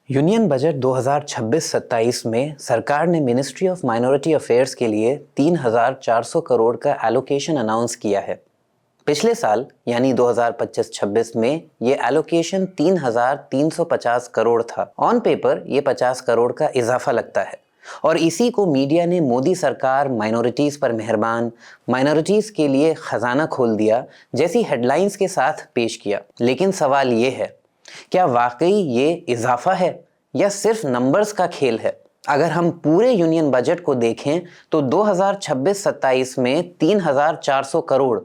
Union budget 2026-27 में सरकार ने मिनिस्ट्री ऑफ माइनॉरिटी अफेयर्स के लिए 3,400 करोड़ का एलोकेशन अनाउंस किया है। पिछले साल यानी 2025-26 में ये एलोकेशन 3,350 करोड़ था। ऑन पेपर ये 50 करोड़ का इजाफा लगता है और इसी को मीडिया ने मोदी सरकार माइनॉरिटीज पर मेहरबान, माइनॉरिटीज के लिए खजाना खोल दिया जैसी हेडलाइंस के साथ पेश किया। लेकिन सवाल ये है, क्या वाकई ये इजाफा है या सिर्फ नंबर्स का खेल है? अगर हम पूरे यूनियन बजट को देखें तो 2026-27 में 3,400 करोड़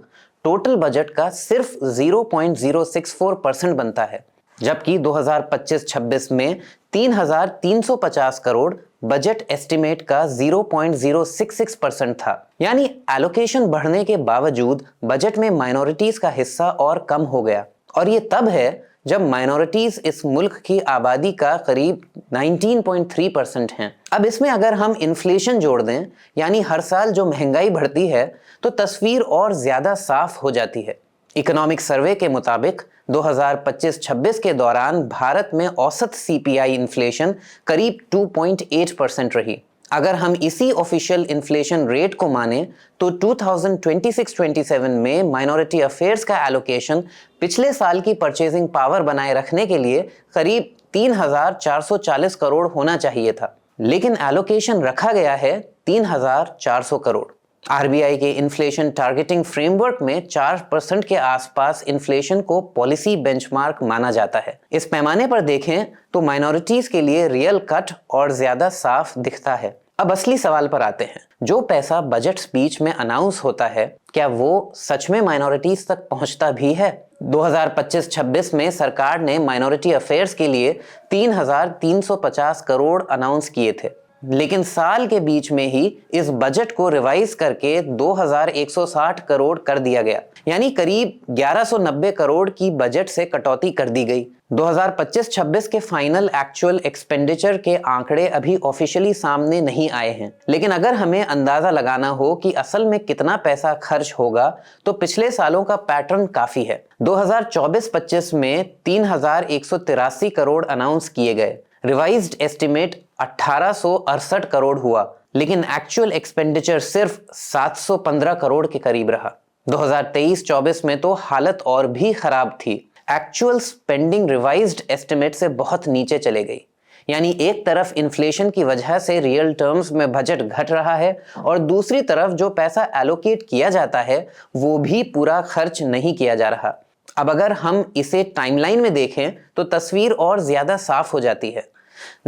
टोटल बजट का सिर्फ 0.064% बनता है, जबकि 2025-26 में 3,350 करोड़ बजट एस्टिमेट का 0.066% था। यानी एलोकेशन बढ़ने के बावजूद बजट में माइनॉरिटीज का हिस्सा और कम हो गया। और ये तब है जब माइनॉरिटीज इस मुल्क की आबादी का करीब 19.3% हैं। अब इसमें अगर हम इन्फ्लेशन जोड़ दें, यानी हर साल जो महंगाई बढ़ती है, तो तस्वीर और ज्यादा साफ हो जाती है। इकोनॉमिक सर्वे के मुताबिक 2025-26 के दौरान भारत में औसत सीपीआई इन्फ्लेशन करीब 2.8% रही। अगर हम इसी ऑफिशियल इन्फ्लेशन रेट को माने तो 2026-27 में माइनॉरिटी अफेयर्स का एलोकेशन पिछले साल की परचेजिंग पावर बनाए रखने के लिए करीब 3,440 करोड़ होना चाहिए था, लेकिन एलोकेशन रखा गया है 3,400 करोड़। आरबीआई के इन्फ्लेशन टारगेटिंग फ्रेमवर्क में 4% के आसपास इन्फ्लेशन को पॉलिसी बेंचमार्क माना जाता है। इस पैमाने पर देखें तो माइनॉरिटीज के लिए रियल कट और ज्यादा साफ दिखता है। अब असली सवाल पर आते हैं, जो पैसा बजट स्पीच में अनाउंस होता है, क्या वो सच में माइनॉरिटीज तक पहुंचता भी है? 2025-26 में सरकार ने माइनॉरिटी अफेयर्स के लिए 3,350 करोड़ अनाउंस किए थे, लेकिन साल के बीच में ही इस बजट को रिवाइज करके 2,160 करोड़ कर दिया गया, यानी करीब 1,190 करोड़ की बजट से कटौती कर दी गई। 2025-26 के फाइनल एक्चुअल एक्सपेंडिचर के आंकड़े अभी ऑफिशियली सामने नहीं आए हैं, लेकिन अगर हमें अंदाजा लगाना हो कि असल में कितना पैसा खर्च होगा तो पिछले सालों का पैटर्न काफी है। 2024-25 में 3,183 करोड़ अनाउंस किए गए, रिवाइज्ड एस्टिमेट 1,868 करोड़ हुआ, लेकिन एक्चुअल एक्सपेंडिचर सिर्फ 715 करोड़ के करीब रहा। 2023-24 में तो हालत और भी खराब थी। एक्चुअल स्पेंडिंग रिवाइज्ड एस्टिमेट से बहुत नीचे चले गई, यानी एक तरफ इन्फ्लेशन की वजह से रियल टर्म्स में बजट घट रहा है और दूसरी तरफ जो पैसा एलोकेट किया जाता है वो भी पूरा खर्च नहीं किया जा रहा। अब अगर हम इसे टाइमलाइन में देखें तो तस्वीर और ज्यादा साफ हो जाती है।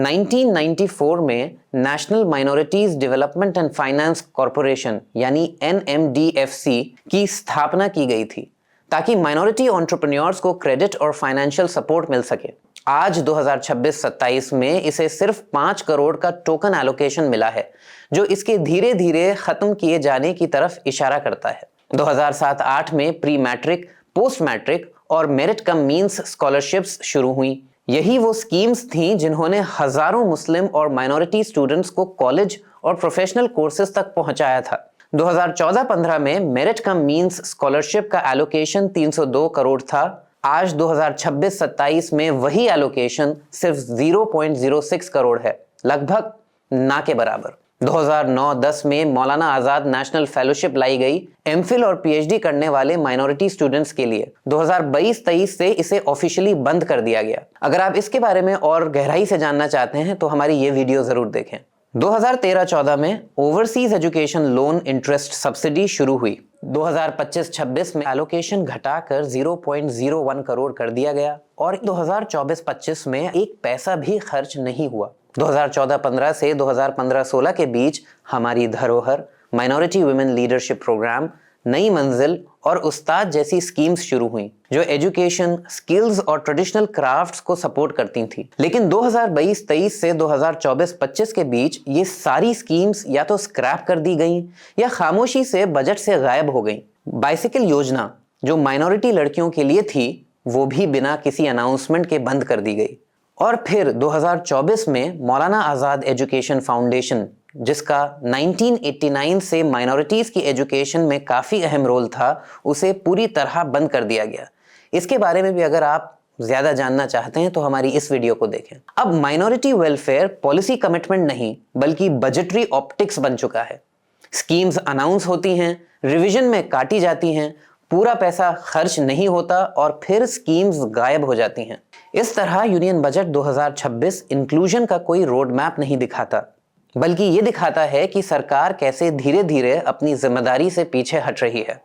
1994 में national minorities development and finance corporation यानी NMDFC की स्थापना की गई थी ताकि माइनॉरिटी एंटरप्रेन्योर्स को क्रेडिट और फाइनेंशियल सपोर्ट मिल सके। आज 2026-27 में इसे सिर्फ 5 करोड़ का टोकन एलोकेशन मिला है, जो इसके धीरे धीरे खत्म किए जाने की तरफ इशारा करता है। 2007-8 में प्री मैट्रिक, पोस्ट मैट्रिक और मेरिट कम मींस स्कॉलरशिप्स शुरू हुई। यही वो स्कीम्स थीं जिन्होंने हजारों मुस्लिम और माइनॉरिटी स्टूडेंट्स को कॉलेज और प्रोफेशनल कोर्सेज तक पहुंचाया था। 2014-15 में मेरिट कम मींस स्कॉलरशिप का एलोकेशन 302 करोड़ था। आज 2026-27 में वही एलोकेशन सिर्फ 0.06 करोड़ है, लगभग ना के बराबर। 2009-10 में मौलाना आजाद नेशनल फेलोशिप लाई गई एमफिल और पीएचडी करने वाले माइनॉरिटी स्टूडेंट्स के लिए। 2022-23 से इसे ऑफिशियली बंद कर दिया गया। अगर आप इसके बारे में और गहराई से जानना चाहते हैं तो हमारी ये वीडियो जरूर देखें। 2013-14 में overseas education loan interest subsidy शुरू हुई। 2025-26 में एलोकेशन घटाकर 0.01 करोड़ कर दिया गया और 2024-25 में एक पैसा भी खर्च नहीं हुआ। 2014-15 से 2015-16 के बीच हमारी धरोहर, माइनॉरिटी वुमेन लीडरशिप प्रोग्राम, नई मंजिल और उस्ताद जैसी स्कीम्स शुरू हुई जो एजुकेशन, स्किल्स और ट्रेडिशनल क्राफ्ट्स को सपोर्ट करती थी। लेकिन 2022-23 से 2024-25 के बीच ये सारी स्कीम्स या तो स्क्रैप कर दी गईं या खामोशी से बजट से गायब हो गईं। बाइसिकल योजना जो माइनॉरिटी लड़कियों के लिए थी वो भी बिना किसी अनाउंसमेंट के बंद कर दी गई। और फिर 2024 में मौलाना आजाद एजुकेशन फाउंडेशन, जिसका 1989 से माइनॉरिटीज की एजुकेशन में काफी अहम रोल था, उसे पूरी तरह बंद कर दिया गया। इसके बारे में भी अगर आप ज्यादा जानना चाहते हैं तो हमारी इस वीडियो को देखें। अब माइनॉरिटी वेलफेयर पॉलिसी कमिटमेंट नहीं बल्कि बजटरी ऑप्टिक्स बन चुका है। स्कीम्स अनाउंस होती हैं, रिवीजन में काटी जाती हैं, पूरा पैसा खर्च नहीं होता और फिर स्कीम्स गायब हो जाती हैं। इस तरह यूनियन बजट 2026 इंक्लूजन का कोई रोड मैप नहीं दिखाता, बल्कि ये दिखाता है कि सरकार कैसे धीरे धीरे अपनी जिम्मेदारी से पीछे हट रही है।